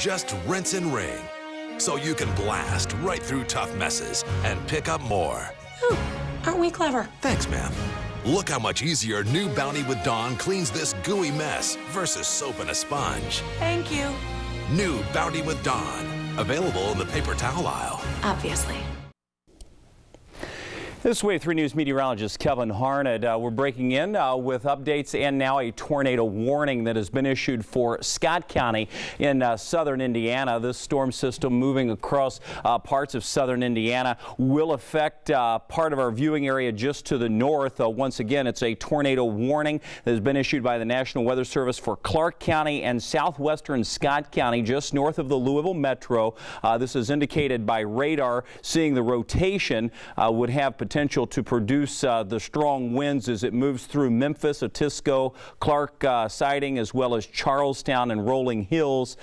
Just rinse and ring, so you can blast right through tough messes and pick up more. Oh, aren't we clever? Thanks, ma'am. Look how much easier new Bounty with Dawn cleans this gooey mess versus soap and a sponge. Thank you. New Bounty with Dawn. Available in the paper towel aisle. Obviously. This is Wave 3 News meteorologist Kevin Harned. We're breaking in with updates and now a tornado warning that has been issued for Scott County in southern Indiana. This storm system moving across parts of southern Indiana will affect part of our viewing area just to the north. Once again, it's a tornado warning that has been issued by the National Weather Service for Clark County and southwestern Scott County, just north of the Louisville Metro. This is indicated by radar. Seeing the rotation would have potential to produce the strong winds as it moves through Memphis, Otisco, Clark Siding, as well as Charlestown and Rolling Hills.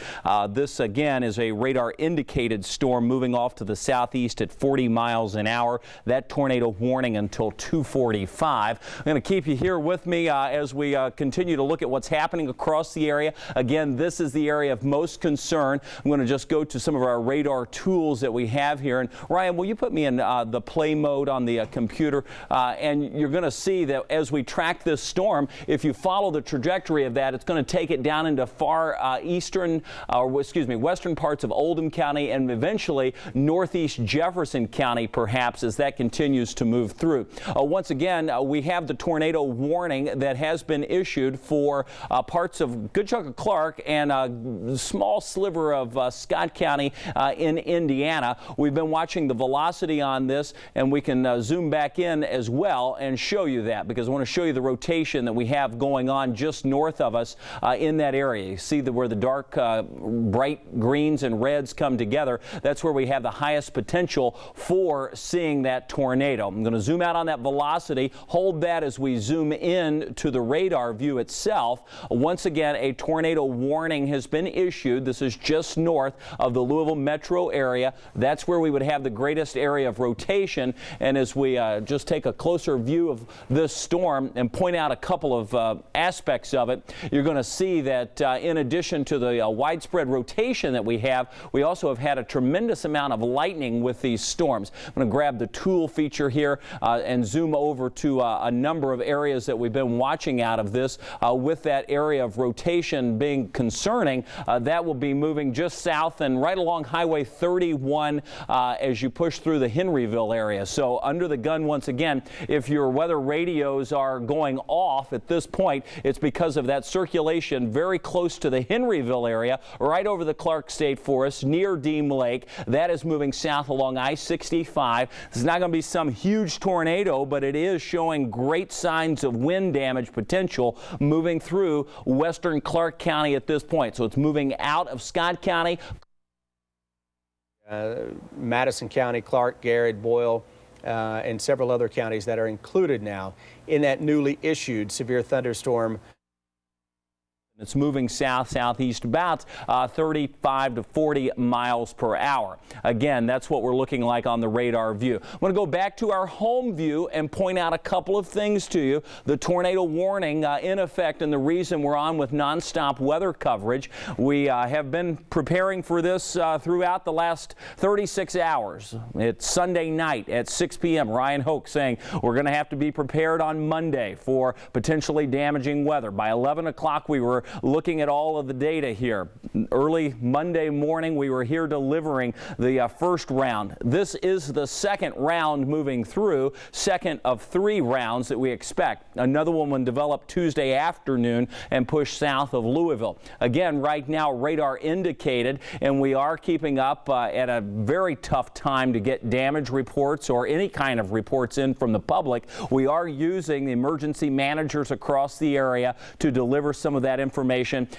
This again is a radar indicated storm moving off to the southeast at 40 miles an hour. That tornado warning until 2:45. I'm going to keep you here with me as we continue to look at what's happening across the area. Again, this is the area of most concern. I'm going to just go to some of our radar tools that we have here. And Ryan, will you put me in the play mode on the computer, and you're going to see that as we track this storm, if you follow the trajectory of that, it's going to take it down into far western parts of Oldham County and eventually northeast Jefferson County, perhaps, as that continues to move through. Once again, we have the tornado warning that has been issued for parts of a good chunk of Clark and a small sliver of Scott County in Indiana. We've been watching the velocity on this, and we can zoom back in as well and show you that, because I want to show you the rotation that we have going on just north of us in that area. You see where the dark bright greens and reds come together. That's where we have the highest potential for seeing that tornado. I'm going to zoom out on that velocity, hold that as we zoom in to the radar view itself. Once again, a tornado warning has been issued. This is just north of the Louisville metro area. That's where we would have the greatest area of rotation. And as we just take a closer view of this storm and point out a couple of aspects of it, you're going to see that in addition to the widespread rotation that we also have had a tremendous amount of lightning with these storms. I'm going to grab the tool feature here and zoom over to a number of areas that we've been watching out of this. With that area of rotation being concerning, that will be moving just south and right along Highway 31 as you push through the Henryville area. So under the gun once again, if your weather radios are going off at this point, it's because of that circulation very close to the Henryville area, right over the Clark State Forest, near Deem Lake. That is moving south along I-65. It's not going to be some huge tornado, but it is showing great signs of wind damage potential moving through western Clark County at this point. So it's moving out of Scott County. Madison County, Clark, Garrett, Boyle, and several other counties that are included now in that newly issued severe thunderstorm. It's moving south-southeast about 35 to 40 miles per hour. Again, that's what we're looking like on the radar view. I'm going to go back to our home view and point out a couple of things to you. The tornado warning in effect, and the reason we're on with nonstop weather coverage. We have been preparing for this throughout the last 36 hours. It's Sunday night at 6 p.m. Ryan Hoke saying we're going to have to be prepared on Monday for potentially damaging weather. By 11 o'clock, we were looking at all of the data here. Early Monday morning, we were here delivering the first round. This is the second round moving through, second of 3 rounds that we expect. Another one will develop Tuesday afternoon and push south of Louisville. Again, right now, radar indicated, and we are keeping up at a very tough time to get damage reports or any kind of reports in from the public. We are using the emergency managers across the area to deliver some of that information,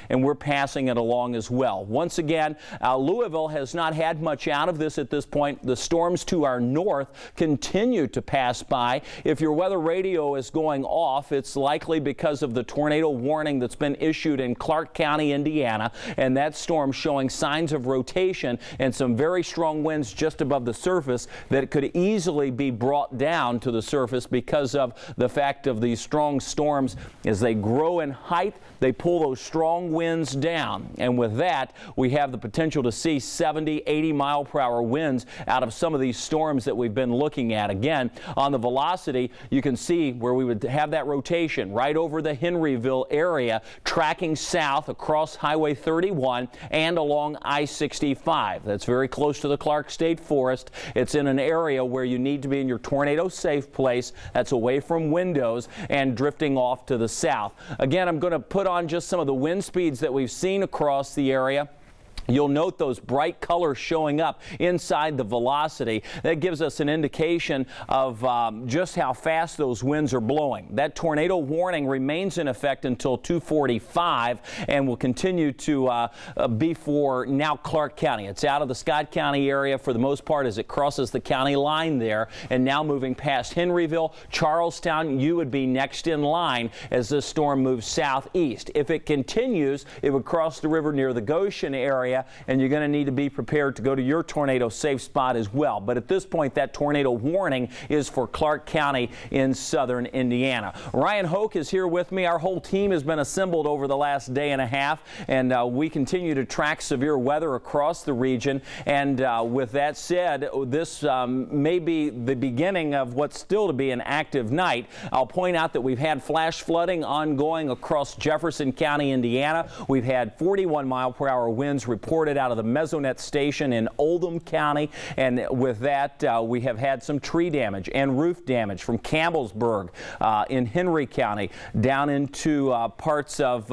and we're passing it along as well. Once again, Louisville has not had much out of this at this point. The storms to our north continue to pass by. If your weather radio is going off, it's likely because of the tornado warning that's been issued in Clark County, Indiana, and that storm showing signs of rotation and some very strong winds just above the surface that could easily be brought down to the surface because of the fact of these strong storms. As they grow in height, they pull those slow, strong winds down. And with that, we have the potential to see 70, 80 mile per hour winds out of some of these storms that we've been looking at. Again, on the velocity, you can see where we would have that rotation right over the Henryville area, tracking south across Highway 31 and along I-65. That's very close to the Clark State Forest. It's in an area where you need to be in your tornado safe place. That's away from windows and drifting off to the south. Again, I'm going to put on just some of the wind speeds that we've seen across the area. You'll note those bright colors showing up inside the velocity. That gives us an indication of just how fast those winds are blowing. That tornado warning remains in effect until 2:45 and will continue to be for now Clark County. It's out of the Scott County area for the most part as it crosses the county line there, and now moving past Henryville. Charlestown, you would be next in line as this storm moves southeast. If it continues, it would cross the river near the Goshen area, and you're going to need to be prepared to go to your tornado safe spot as well. But at this point, that tornado warning is for Clark County in southern Indiana. Ryan Hoke is here with me. Our whole team has been assembled over the last day and a half, and we continue to track severe weather across the region. And with that said, this may be the beginning of what's still to be an active night. I'll point out that we've had flash flooding ongoing across Jefferson County, Indiana. We've had 41 mile per hour winds reported out of the Mesonet station in Oldham County, and with that we have had some tree damage and roof damage from Campbellsburg in Henry County down into parts of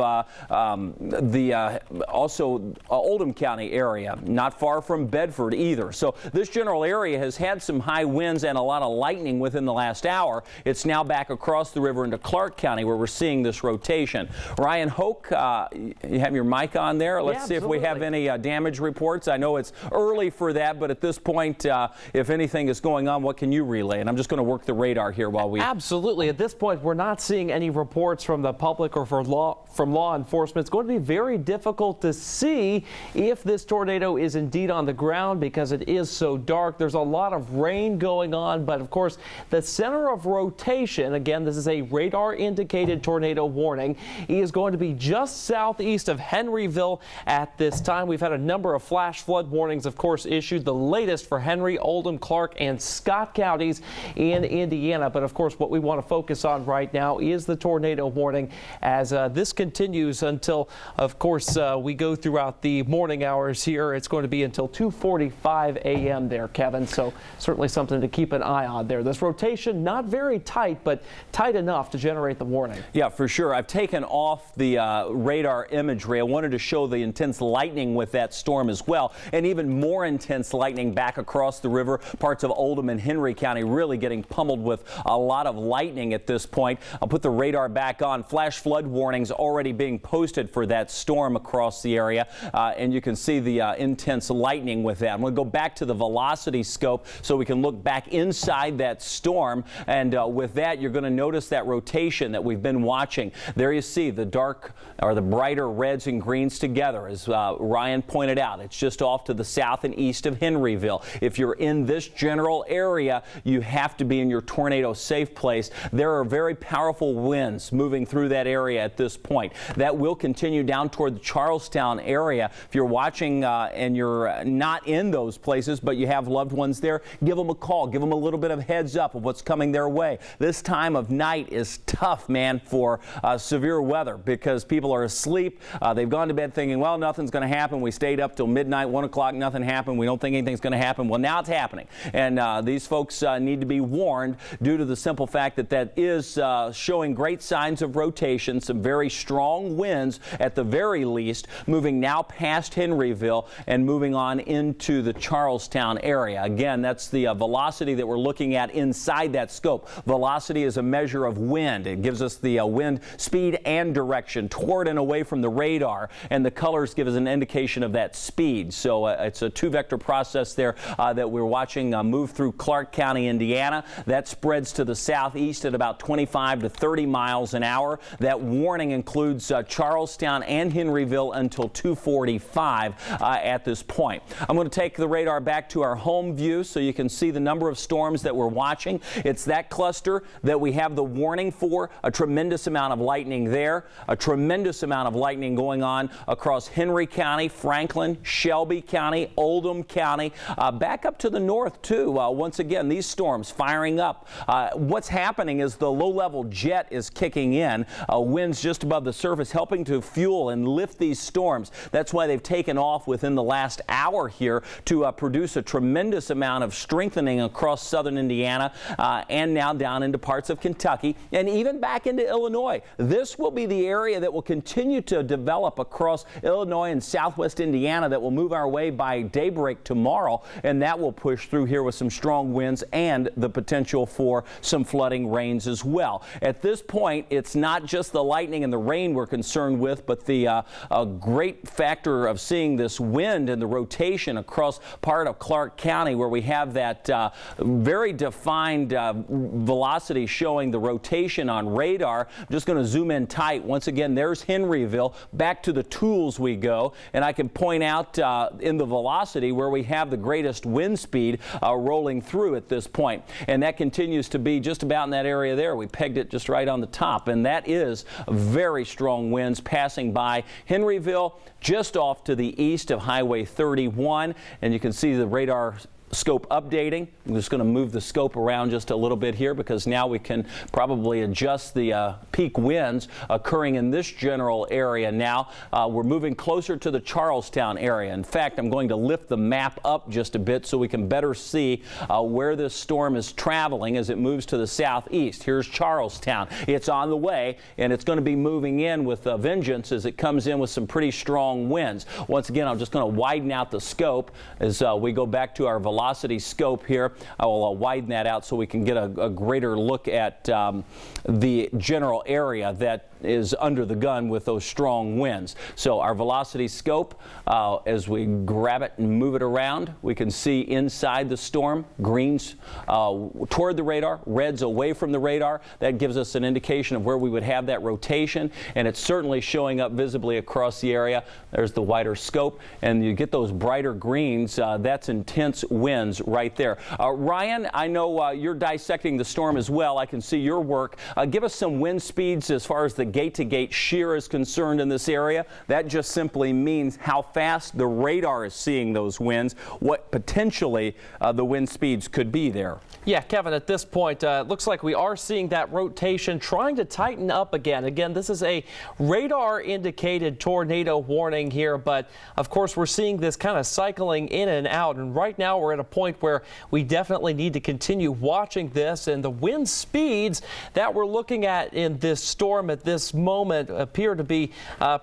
also Oldham County area, not far from Bedford either. So this general area has had some high winds and a lot of lightning within the last hour. It's now back across the river into Clark County where we're seeing this rotation. Ryan Hoke, you have your mic on there. Let's see if we have any damage reports. I know it's early for that, but at this point, if anything is going on, what can you relay? And I'm just going to work the radar here while we... Absolutely. At this point, we're not seeing any reports from the public or from law enforcement. It's going to be very difficult to see if this tornado is indeed on the ground because it is so dark. There's a lot of rain going on, but of course, the center of rotation, again, this is a radar indicated tornado warning, is going to be just southeast of Henryville at this time. We've had a number of flash flood warnings, of course, issued, the latest for Henry, Oldham, Clark, and Scott counties in Indiana. But of course, what we want to focus on right now is the tornado warning as this continues until, of course, we go throughout the morning hours here. It's going to be until 2:45 a.m. there, Kevin. So certainly something to keep an eye on there. This rotation, not very tight, but tight enough to generate the warning. Yeah, for sure. I've taken off the radar imagery. I wanted to show the intense lightning with that storm as well, and even more intense lightning back across the river. Parts of Oldham and Henry County really getting pummeled with a lot of lightning at this point. I'll put the radar back on. Flash flood warnings already being posted for that storm across the area, and you can see the intense lightning with that. I'm going to go back to the velocity scope so we can look back inside that storm, and with that you're going to notice that rotation that we've been watching. There you see the dark or the brighter reds and greens together, as Ryan pointed out. It's just off to the south and east of Henryville. If you're in this general area, you have to be in your tornado safe place. There are very powerful winds moving through that area at this point. That will continue down toward the Charlestown area. If you're watching and you're not in those places, but you have loved ones there, give them a call. Give them a little bit of heads up of what's coming their way. This time of night is tough, man, for severe weather because people are asleep. They've gone to bed thinking, well, nothing's going to happen. We stayed up till midnight, 1 o'clock, nothing happened. We don't think anything's going to happen. Well, now it's happening. And these folks need to be warned due to the simple fact that that is showing great signs of rotation, some very strong winds at the very least, moving now past Henryville and moving on into the Charlestown area. Again, that's the velocity that we're looking at inside that scope. Velocity is a measure of wind. It gives us the wind speed and direction toward and away from the radar, and the colors give us an indication indication of that speed. So it's a two-vector process there that we're watching move through Clark County, Indiana. That spreads to the southeast at about 25 to 30 miles an hour. That warning includes Charlestown and Henryville until 2:45 at this point. I'm going to take the radar back to our home view so you can see the number of storms that we're watching. It's that cluster that we have the warning for. A tremendous amount of lightning there, a tremendous amount of lightning going on across Henry County, Franklin, Shelby County, Oldham County, back up to the north too. Once again, these storms firing up. What's happening is the low-level jet is kicking in, winds just above the surface, helping to fuel and lift these storms. That's why they've taken off within the last hour here to produce a tremendous amount of strengthening across southern Indiana and now down into parts of Kentucky and even back into Illinois. This will be the area that will continue to develop across Illinois and southwest Indiana that will move our way by daybreak tomorrow, and that will push through here with some strong winds and the potential for some flooding rains as well. At this point, it's not just the lightning and the rain we're concerned with, but the great factor of seeing this wind and the rotation across part of Clark County where we have that very defined velocity showing the rotation on radar. I'm just going to zoom in tight. Once again, there's Henryville. Back to the tools we go, and I can point out in the velocity where we have the greatest wind speed rolling through at this point, and that continues to be just about in that area there. We pegged it just right on the top, and that is very strong winds passing by Henryville just off to the east of Highway 31, and you can see the radar scope updating. I'm just going to move the scope around just a little bit here because now we can probably adjust the peak winds occurring in this general area now. We're moving closer to the Charlestown area. In fact, I'm going to lift the map up just a bit so we can better see where this storm is traveling as it moves to the southeast. Here's Charlestown. It's on the way, and it's going to be moving in with a vengeance as it comes in with some pretty strong winds. Once again, I'm just going to widen out the scope as we go back to our velocity scope here. I will widen that out so we can get a greater look at the general area that is under the gun with those strong winds. So our velocity scope, as we grab it and move it around, we can see inside the storm, greens toward the radar, reds away from the radar. That gives us an indication of where we would have that rotation, and it's certainly showing up visibly across the area. There's the wider scope, and you get those brighter greens. That's intense winds right there. Ryan, I know you're dissecting the storm as well. I can see your work. Give us some wind speeds as far as the gate-to-gate shear is concerned in this area. That just simply means how fast the radar is seeing those winds, what potentially the wind speeds could be there. Yeah, Kevin, at this point, it looks like we are seeing that rotation trying to tighten up again. Again, this is a radar-indicated tornado warning here, but of course we're seeing this kind of cycling in and out, and right now we're at a point where we definitely need to continue watching this, and the wind speeds that we're looking at in this storm at this moment appear to be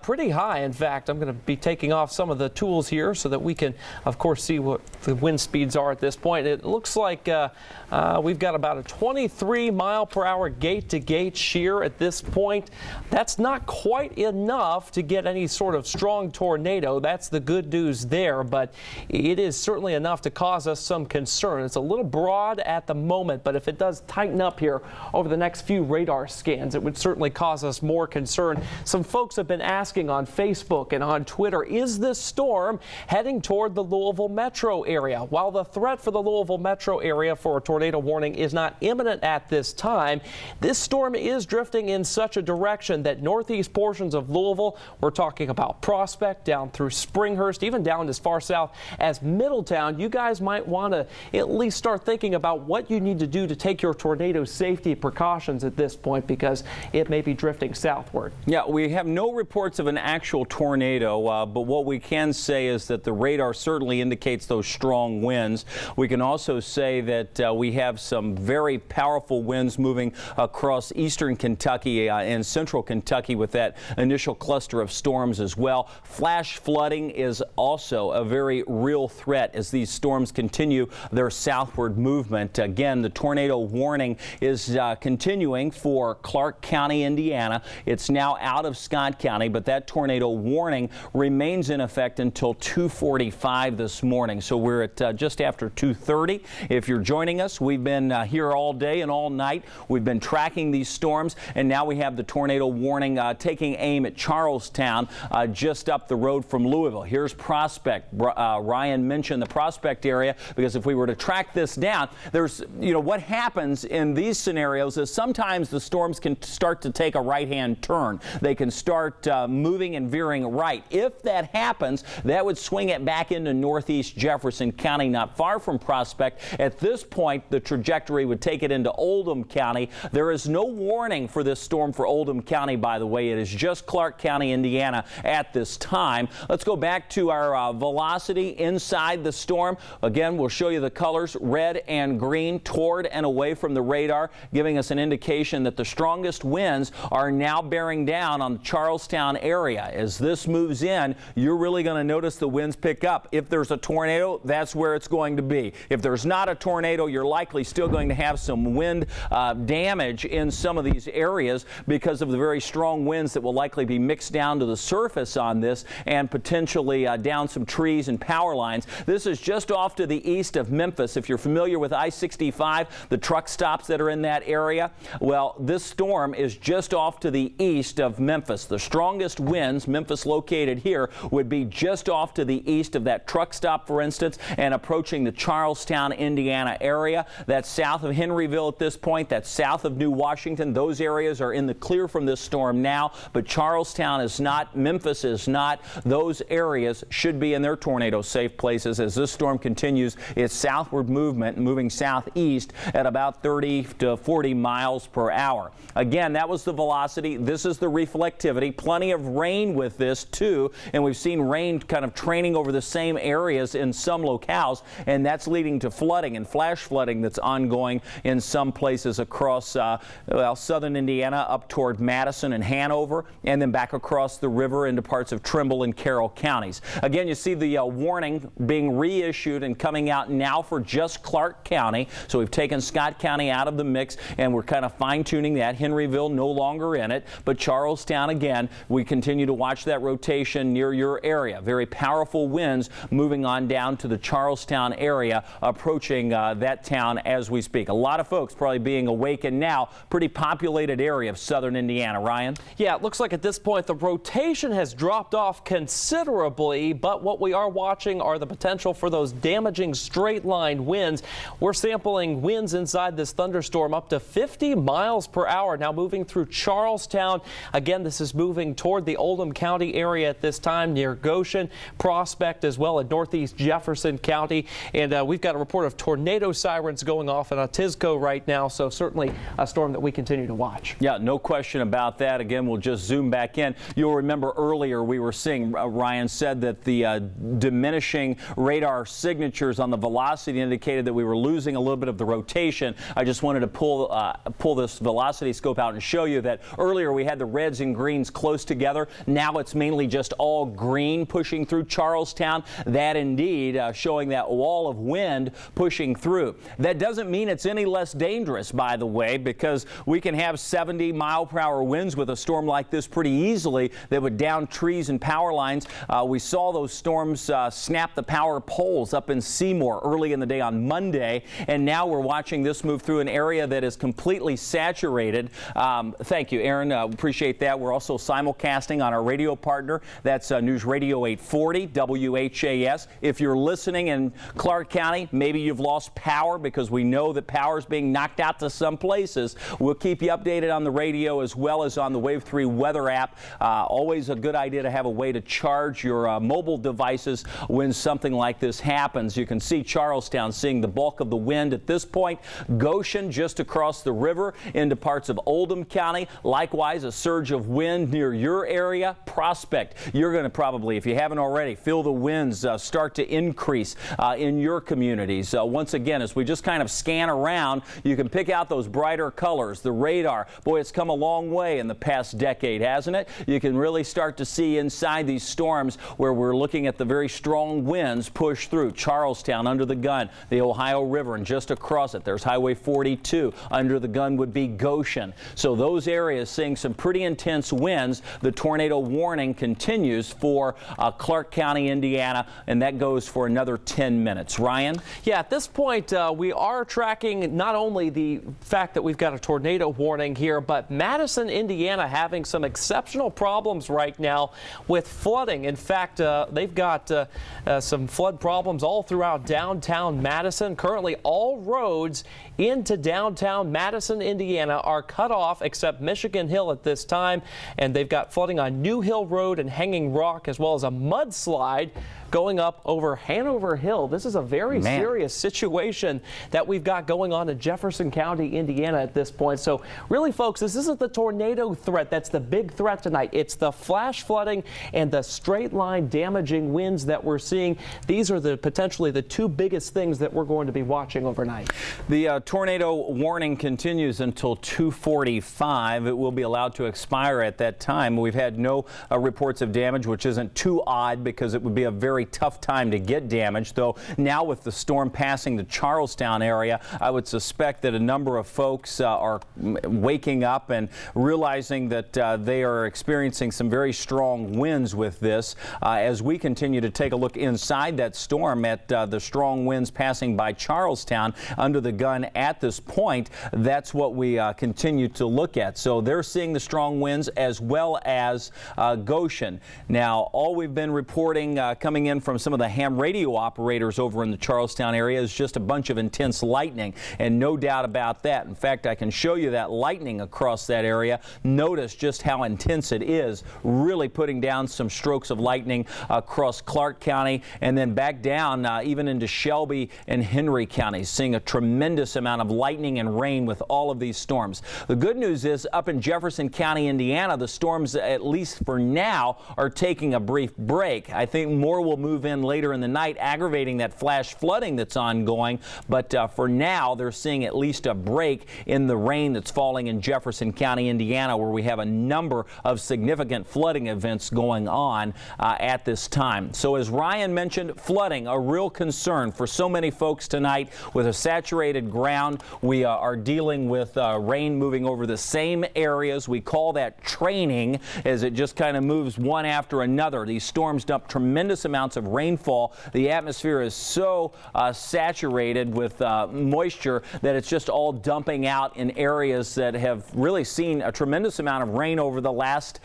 pretty high. In fact, I'm going to be taking off some of the tools here so that we can, of course, see what the wind speeds are at this point. It looks like we've got about a 23 mile per hour gate-to-gate shear at this point. That's not quite enough to get any sort of strong tornado. That's the good news there, but it is certainly enough to cause us some concern. It's a little broad at the moment, but if it does tighten up here over the next few radar scans, it would certainly cause us more concern. Some folks have been asking on Facebook and on Twitter, is this storm heading toward the Louisville metro area? While the threat for the Louisville metro area for a tornado warning is not imminent at this time, this storm is drifting in such a direction that northeast portions of Louisville, we're talking about Prospect down through Springhurst, even down as far south as Middletown, you guys might want to at least start thinking about what you need to do to take your tornado safety precautions at this point, because it may be drifting southward. Yeah, we have no reports of an actual tornado, but what we can say is that the radar certainly indicates those strong winds. We can also say that we have some very powerful winds moving across eastern Kentucky and central Kentucky with that initial cluster of storms as well. Flash flooding is also a very real threat as these storms continue their southward movement. Again, the tornado warning is continuing for Clark County, Indiana. It's now out of Scott County, but that tornado warning remains in effect until 2:45 this morning. So we're at just after 2:30. If you're joining us, we've been here all day and all night. We've been tracking these storms, and now we have the tornado warning taking aim at Charlestown, just up the road from Louisville. Here's Prospect. Ryan mentioned the Prospect area because if we were to track this down, there's, what happens in these scenarios is sometimes the storms can start to take a right-hand turn. They can start moving and veering right. If that happens, that would swing it back into northeast Jefferson County, not far from Prospect. At this point, the trajectory would take it into Oldham County. There is no warning for this storm for Oldham County, by the way. It is just Clark County, Indiana at this time. Let's go back to our velocity inside the storm. Again, we'll show you the colors, red and green, toward and away from the radar, giving us an indication that the strongest winds are now bearing down on the Charlestown area. As this moves in, you're really going to notice the winds pick up. If there's a tornado, that's where it's going to be. If there's not a tornado, you're likely still going to have some wind damage in some of these areas because of the very strong winds that will likely be mixed down to the surface on this and potentially down some trees and power lines. This is just off to the east of Memphis. If you're familiar with I-65, the truck stops that are in that area, well, this storm is just off to the east of Memphis. The strongest winds, Memphis located here, would be just off to the east of that truck stop, for instance, and approaching the Charlestown, Indiana area. That's south of Henryville at this point. That's south of New Washington. Those areas are in the clear from this storm now, but Charlestown is not, Memphis is not. Those areas should be in their tornado safe places as this storm continues its southward movement, moving southeast at about 30 to 40 miles per hour. Again, that was the velocity. This is the reflectivity. Plenty of rain with this too, and we've seen rain kind of training over the same areas in some locales, and that's leading to flooding and flash flooding that's ongoing in some places across southern Indiana up toward Madison and Hanover, and then back across the river into parts of Trimble and Carroll counties. Again, you see the warning being reissued and coming out now for just Clark County. So we've taken Scott County out of the mix, and we're kind of fine-tuning that. Henryville no longer in it, but Charlestown, again, we continue to watch that rotation near your area. Very powerful winds moving on down to the Charlestown area, approaching that town as we speak. A lot of folks probably being awakened now. Pretty populated area of southern Indiana. Ryan? Yeah, it looks like at this point the rotation has dropped off considerably, but what we are watching are the potential for those damaging straight-line winds. We're sampling winds inside this thunderstorm up to 50 miles per hour, now moving through Charlestown. Again, this is moving toward the Oldham County area at this time, near Goshen, Prospect, as well as northeast Jefferson County. And we've got a report of tornado sirens going off in Otisco right now, so certainly a storm that we continue to watch. Yeah, no question about that. Again, we'll just zoom back in. You'll remember earlier we were seeing, Ryan said that the diminishing radar signatures on the velocity indicated that we were losing a little bit of the rotation. I just wanted to pull this velocity scope out and show you that earlier we had the reds and greens close together. Now it's mainly just all green pushing through Charlestown. That indeed showing that wall of wind pushing through. That doesn't mean it's any less dangerous, by the way, because we can have 70-mile-per-hour winds with a storm like this pretty easily that would down trees and power lines. We saw those storms snap the power poles up in Seymour early in the day on Monday, and now we're watching this move through an area that is completely saturated. Thank you, Aaron. Appreciate that. We're also simulcasting on our radio partner. That's News Radio 840 WHAS. If you're listening in Clark County, maybe you've lost power because we know that power is being knocked out to some places. We'll keep you updated on the radio as well as on the Wave 3 weather app. Always a good idea to have a way to charge your mobile devices when something like this happens. You can see Charlestown seeing the bulk of the wind at this point. Goshen just across the river into parts of Oldham County. Likewise, a surge of wind near your area. Prospect, you're going to probably, if you haven't already, feel the winds start to increase in your communities. Once again, as we just kind of scan around, you can pick out those brighter colors. The radar, boy, it's come a long way in the past decade, hasn't it? You can really start to see inside these storms where we're looking at the very strong winds push through Charlestown, under the gun, the Ohio River, and just across it, there's Highway 42. Under the gun would be Goshen. So those areas seeing some pretty intense winds. The tornado warning continues for Clark County, Indiana, and that goes for another 10 minutes. Ryan? Yeah, at this point, we are tracking not only the fact that we've got a tornado warning here, but Madison, Indiana having some exceptional problems right now with flooding. In fact, they've got some flood problems all throughout downtown Madison. Currently, all roads into downtown Madison, Indiana are cut off except Michigan Hill at this time, and they've got flooding on New Hill Road and Hanging Rock, as well as a mudslide going up over Hanover Hill. This is a very serious situation that we've got going on in Jefferson County, Indiana at this point. So really, folks, this isn't the tornado threat that's the big threat tonight. It's the flash flooding and the straight line damaging winds that we're seeing. These are potentially the two biggest things that we're going to be watching overnight. The tornado warning continues until 2:45. It will be allowed to expire at that time. We've had no reports of damage, which isn't too odd because it would be a very tough time to get damage, though now with the storm passing the Charlestown area, I would suspect that a number of folks are waking up and realizing that they are experiencing some very strong winds with this. As we continue to take a look inside that storm at the strong winds passing by Charlestown under the gun at this point, that's what we continue to look at. So they're seeing the strong winds as well as Goshen. Now, all we've been reporting coming in from some of the ham radio operators over in the Charlestown area is just a bunch of intense lightning, and no doubt about that. In fact, I can show you that lightning across that area. Notice just how intense it is, really putting down some strokes of lightning across Clark County and then back down even into Shelby and Henry counties, seeing a tremendous amount of lightning and rain with all of these storms. The good news is up in Jefferson County, Indiana, the storms, at least for now, are taking a brief break. I think more will move in later in the night, aggravating that flash flooding that's ongoing. But for now, they're seeing at least a break in the rain that's falling in Jefferson County, Indiana, where we have a number of significant flooding events going on at this time. So as Ryan mentioned, flooding, a real concern for so many folks tonight. With a saturated ground, we are dealing with rain moving over the same areas. We call that training, as it just kind of moves one after another. These storms dump tremendous amounts of rainfall. The atmosphere is so saturated with moisture that it's just all dumping out in areas that have really seen a tremendous amount of rain over the last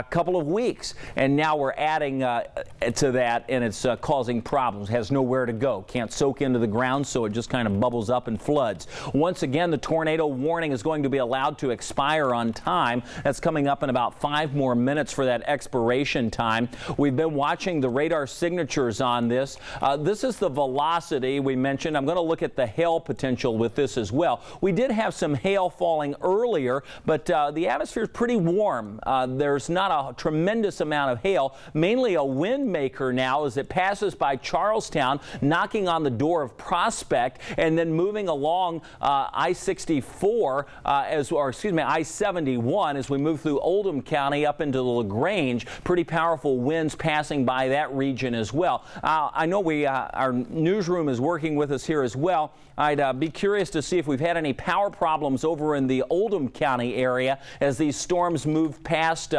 couple of weeks. And now we're adding to that, and it's causing problems. It has nowhere to go. Can't soak into the ground, so it just kind of bubbles up and floods. Once again, the tornado warning is going to be allowed to expire on time. That's coming up in about 5 more minutes for that expiration time. We've been watching the radar signatures on this. This is the velocity we mentioned. I'm going to look at the hail potential with this as well. We did have some hail falling earlier, but the atmosphere is pretty warm. There's not a tremendous amount of hail, mainly a wind maker now as it passes by Charlestown, knocking on the door of Prospect, and then moving along I-64, I-71 as we move through Oldham County up into the LaGrange. Pretty powerful winds passing by that region as well. I know our newsroom is working with us here as well. I'd be curious to see if we've had any power problems over in the Oldham County area as these storms move past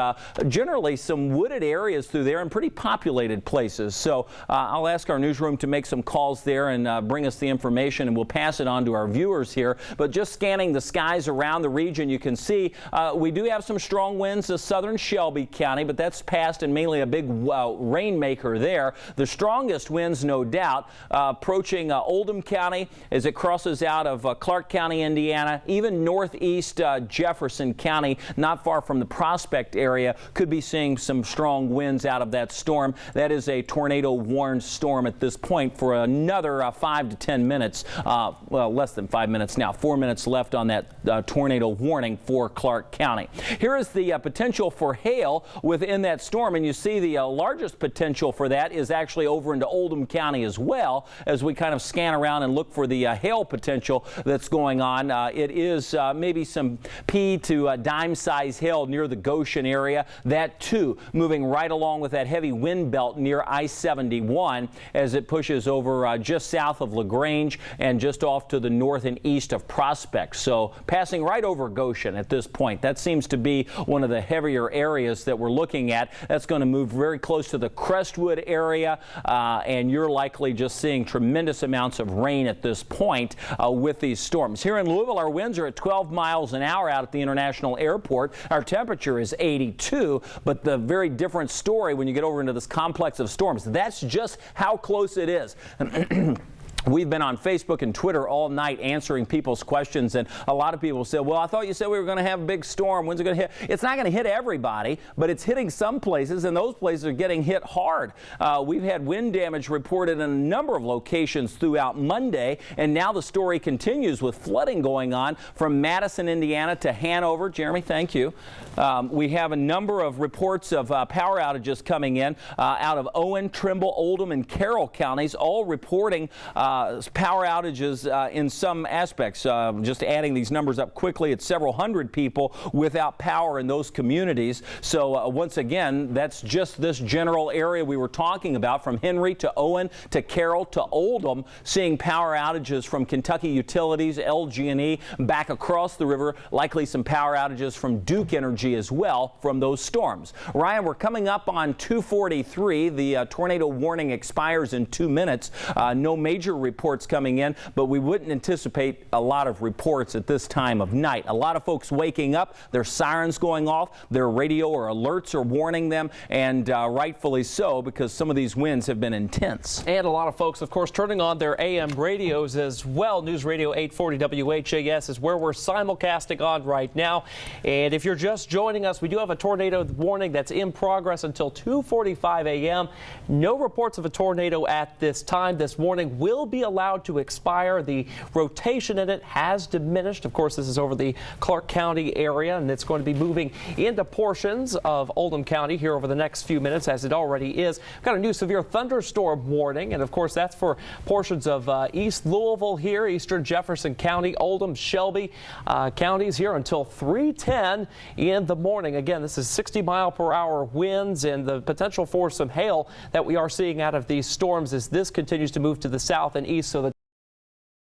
generally some wooded areas through there and pretty populated places. So I'll ask our newsroom to make some calls there and bring us the information, and we'll pass it on to our viewers here. But just scanning the skies around the region, you can see we do have some strong winds to southern Shelby County, but that's past and mainly a big rainmaker there. The strongest winds, no doubt, approaching Oldham County as it crosses out of Clark County, Indiana, even northeast Jefferson County, not far from the Prospect area, could be seeing some strong winds out of that storm. That is a tornado warned storm at this point for another 5 to 10 minutes. Well, less than 5 minutes now. 4 minutes left on that tornado warning for Clark County. Here is the potential for hail within that storm, and you see the largest potential for that is actually over into Oldham County as well as we kind of scan around and look for the hail potential that's going on. It is maybe some pea to dime size hail near the Goshen area. That too moving right along with that heavy wind belt near I-71 as it pushes over just south of LaGrange and just off to the north and east of Prospect. So passing right over Goshen at this point. That seems to be one of the heavier areas that we're looking at. That's going to move very close to the Crestwood area, and you're likely just seeing tremendous amounts of rain at this point with these storms. Here in Louisville, our winds are at 12 miles an hour out at the International Airport. Our temperature is 82, but the very different story when you get over into this complex of storms. That's just how close it is. We've been on Facebook and Twitter all night answering people's questions, and a lot of people said, well, I thought you said we were going to have a big storm. When's it going to hit? It's not going to hit everybody, but it's hitting some places, and those places are getting hit hard. We've had wind damage reported in a number of locations throughout Monday, and now the story continues with flooding going on from Madison, Indiana to Hanover. Jeremy, thank you. We have a number of reports of power outages coming in out of Owen, Trimble, Oldham, and Carroll counties, all reporting power outages in some aspects. Just adding these numbers up quickly, it's several hundred people without power in those communities. So once again, that's just this general area we were talking about, from Henry to Owen to Carroll to Oldham, seeing power outages from Kentucky Utilities, LG&E, back across the river, likely some power outages from Duke Energy as well from those storms. Ryan, we're coming up on 2:43. The tornado warning expires in 2 minutes. No major reports coming in, but we wouldn't anticipate a lot of reports at this time of night. A lot of folks waking up, their sirens going off, their radio or alerts are warning them, and rightfully so, because some of these winds have been intense. And a lot of folks, of course, turning on their AM radios as well. News Radio 840 WHAS is where we're simulcasting on right now. And if you're just joining us, we do have a tornado warning that's in progress until 2:45 a.m. No reports of a tornado at this time. This warning will be allowed to expire. The rotation in it has diminished. Of course, this is over the Clark County area, and it's going to be moving into portions of Oldham County here over the next few minutes, as it already is. We've got a new severe thunderstorm warning, and of course that's for portions of East Louisville here, eastern Jefferson County, Oldham, Shelby counties here until 3:10 in the morning. Again, this is 60-mile-per-hour winds and the potential for some hail that we are seeing out of these storms as this continues to move to the south and east. So the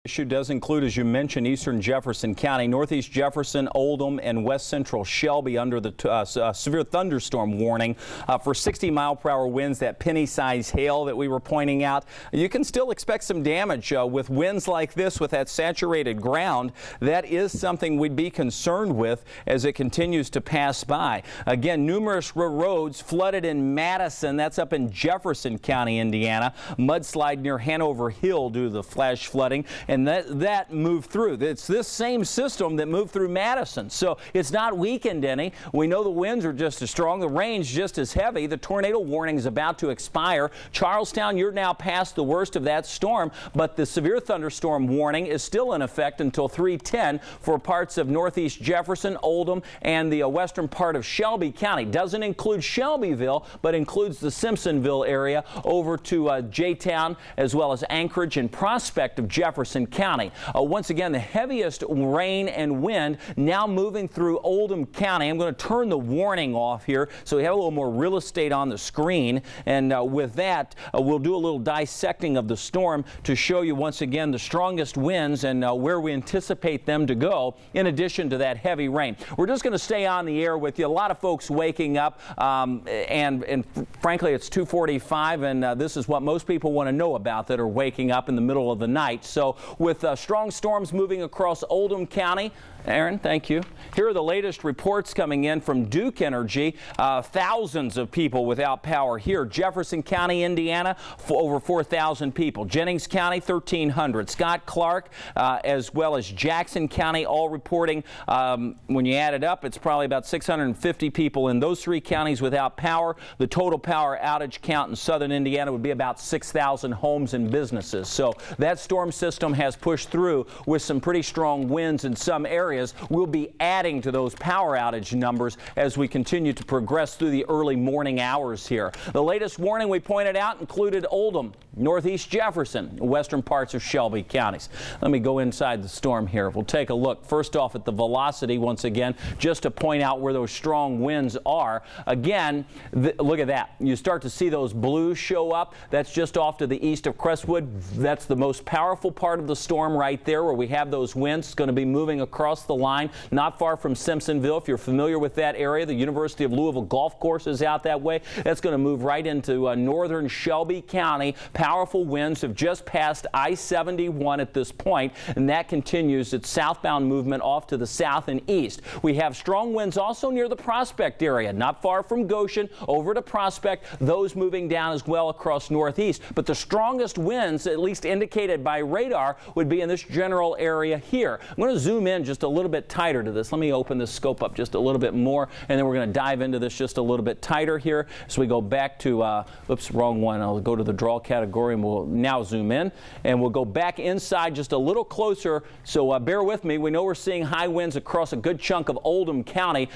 issue does include, as you mentioned, eastern Jefferson County, northeast Jefferson, Oldham, and west central Shelby under the severe thunderstorm warning for 60-mile-per-hour winds, that penny-size hail that we were pointing out. You can still expect some damage with winds like this, with that saturated ground. That is something we'd be concerned with as it continues to pass by. Again, numerous roads flooded in Madison. That's up in Jefferson County, Indiana. Mudslide near Hanover Hill due to the flash flooding. And that moved through. It's this same system that moved through Madison. So it's not weakened any. We know the winds are just as strong. The rain's just as heavy. The tornado warning is about to expire. Charlestown, you're now past the worst of that storm, but the severe thunderstorm warning is still in effect until 3:10 for parts of northeast Jefferson, Oldham, and the western part of Shelby County. Doesn't include Shelbyville, but includes the Simpsonville area over to J-Town, as well as Anchorage and Prospect of Jefferson County. Once again, the heaviest rain and wind now moving through Oldham County. I'm going to turn the warning off here so we have a little more real estate on the screen. And with that, we'll do a little dissecting of the storm to show you once again the strongest winds and where we anticipate them to go, in addition to that heavy rain. We're just going to stay on the air with you. A lot of folks waking up, and frankly, it's 2:45, and this is what most people want to know about that are waking up in the middle of the night. So with strong storms moving across Oldham County. Aaron, thank you. Here are the latest reports coming in from Duke Energy. Thousands of people without power here. Jefferson County, Indiana, over 4,000 people. Jennings County, 1,300. Scott, Clark, as well as Jackson County, all reporting, when you add it up, it's probably about 650 people in those three counties without power. The total power outage count in southern Indiana would be about 6,000 homes and businesses. So that storm system has pushed through with some pretty strong winds in some areas. We'll be adding to those power outage numbers as we continue to progress through the early morning hours here. The latest warning we pointed out included Oldham, Northeast Jefferson, western parts of Shelby counties. Let me go inside the storm here. We'll take a look first off at the velocity once again, just to point out where those strong winds are. Again, look at that. You start to see those blues show up. That's just off to the east of Crestwood. That's the most powerful part of the storm right there where we have those winds. It's going to be moving across the line, not far from Simpsonville. If you're familiar with that area, the University of Louisville golf course is out that way. That's going to move right into northern Shelby County. Powerful winds have just passed I-71 at this point, and that continues its southbound movement off to the south and east. We have strong winds also near the Prospect area, not far from Goshen, over to Prospect, those moving down as well across northeast. But the strongest winds, at least indicated by radar, would be in this general area here. I'm going to zoom in just a little bit tighter to this. Let me open this scope up just a little bit more, and then we're going to dive into this just a little bit tighter here. So we go back to, oops, wrong one. I'll go to the draw category, and we'll now zoom in, and we'll go back inside just a little closer. So bear with me. We know we're seeing high winds across a good chunk of Oldham County.